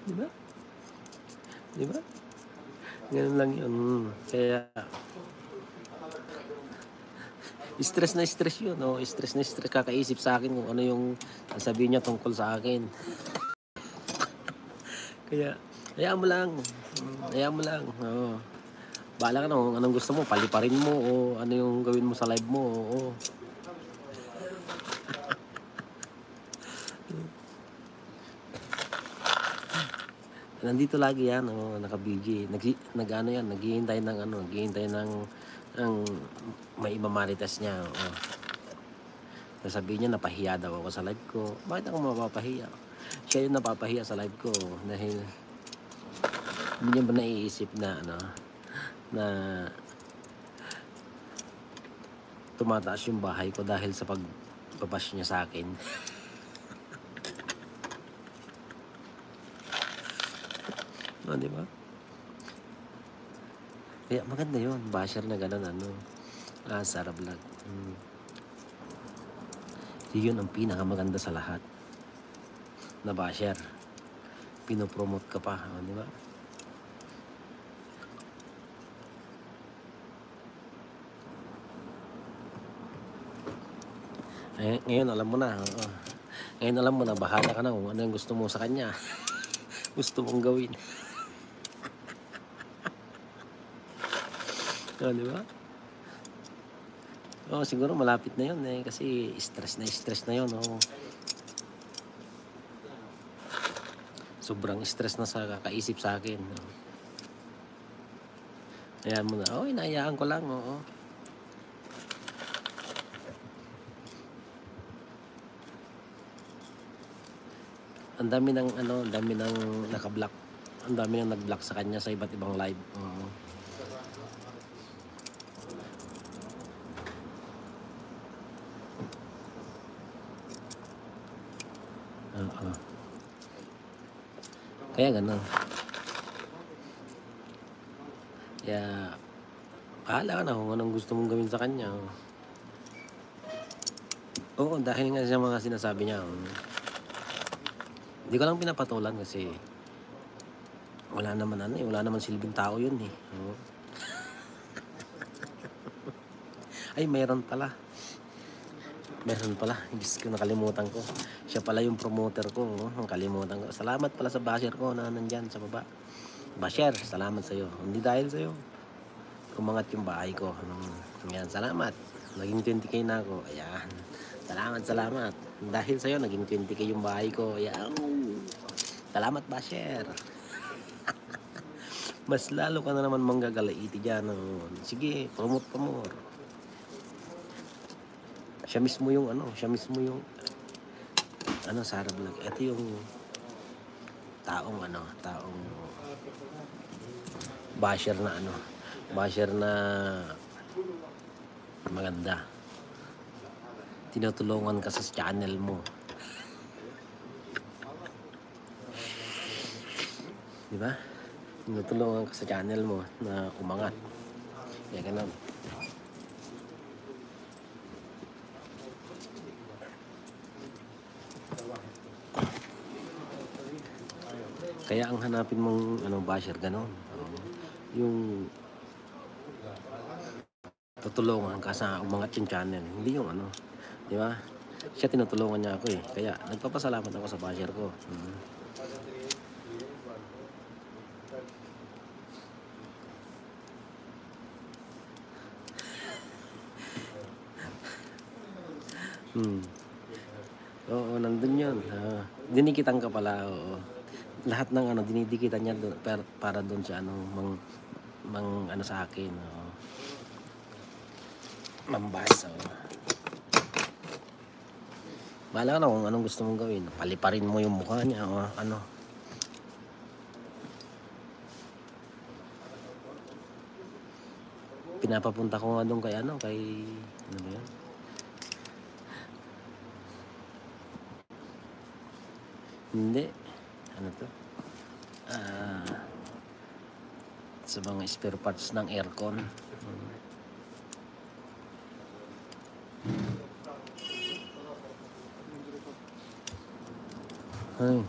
Di ba? Di ba? Ganun lang yun. Kaya, stress na stress yun. Oh. Stress na stress. Kakaisip sa akin kung ano yung sabihin niya tungkol sa akin. Kaya, hayaan mo lang. Hayaan mo lang. Oo. Bahala ka na kung anong gusto mo. Paliparin mo o ano yung gawin mo sa live mo. Oo. Nandito lagi yan, oh, naka-BG. Nag-ano yan, naghihintay ng ano, naghihintay ng may imamarites niya, oh. Sasabihin niya napahiya daw ako sa live ko. Bakit ako mapapahiya? Siya yung napapahiya sa live ko dahil hindi niya ba naiisip na ano, na tumataas yung bahay ko dahil sa pagbabash niya sa akin. No, di ba? Kaya maganda yun, basher na gano'n, ano. Sarap vlog. Yun ang pinakamaganda sa lahat. Na basher. Pinopromote ka pa, di ba? Ngayon alam mo na. Ngayon alam mo na, bahala ka na kung ano yung gusto mo sa kanya. Gusto mong gawin. Di ba? Siguro malapit na yun kasi stress na yun. Sobrang stress na sa kakaisip sa akin. Ayan mo na. Inayaan ko lang. Ang dami ng naka-block. Ang dami nang nag-block sa kanya sa iba't ibang live. Kaya gano'n. Kaya bahala ka na kung anong gusto mong gawin sa kanya. Oo, dahil nga sa mga sinasabi niya. Hindi ko lang pinapatulan kasi wala naman silbing tao yun eh. Ay, meron pala. Diyos ko, nakalimutan ko. Siya pala yung promoter ko. Nakalimutan ko. Salamat pala sa basher ko na nandyan sa baba. Basher, salamat sa'yo. Hindi dahil sa'yo kumangat yung bahay ko. Ayan, salamat. Naging 20k na ako. Ayan. Salamat. Dahil sa'yo, naging 20k yung bahay ko. Ayan. Salamat, basher. Mas lalo ka na naman manggagalaiti dyan. Sige, promote pa more. Siya mismo yung Sarah Vlog. Ito yung taong basher na maganda. Tinutulungan ka sa channel mo. Di ba? Tinutulungan ka sa channel mo na umangat. Kaya ganun. Kaya ang hanapin mong basher ganon. Yung tutulungan ka sa umangat yung channel. Hindi yung di ba? Siya tinutulungan niya ako eh. Kaya nagpapasalamat ako sa basher ko. Oo, nandun yun. Dinikitan ka pala, oo. Lahat ng dinidikitan niya para doon sa sa akin. Mambas, bahala ka na kung anong gusto mong gawin. Paliparin mo yung mukha niya, Pinapapunta ko nga doon kay ano ba yan? Hindi. To? Sa mga spare parts ng aircon. Ay.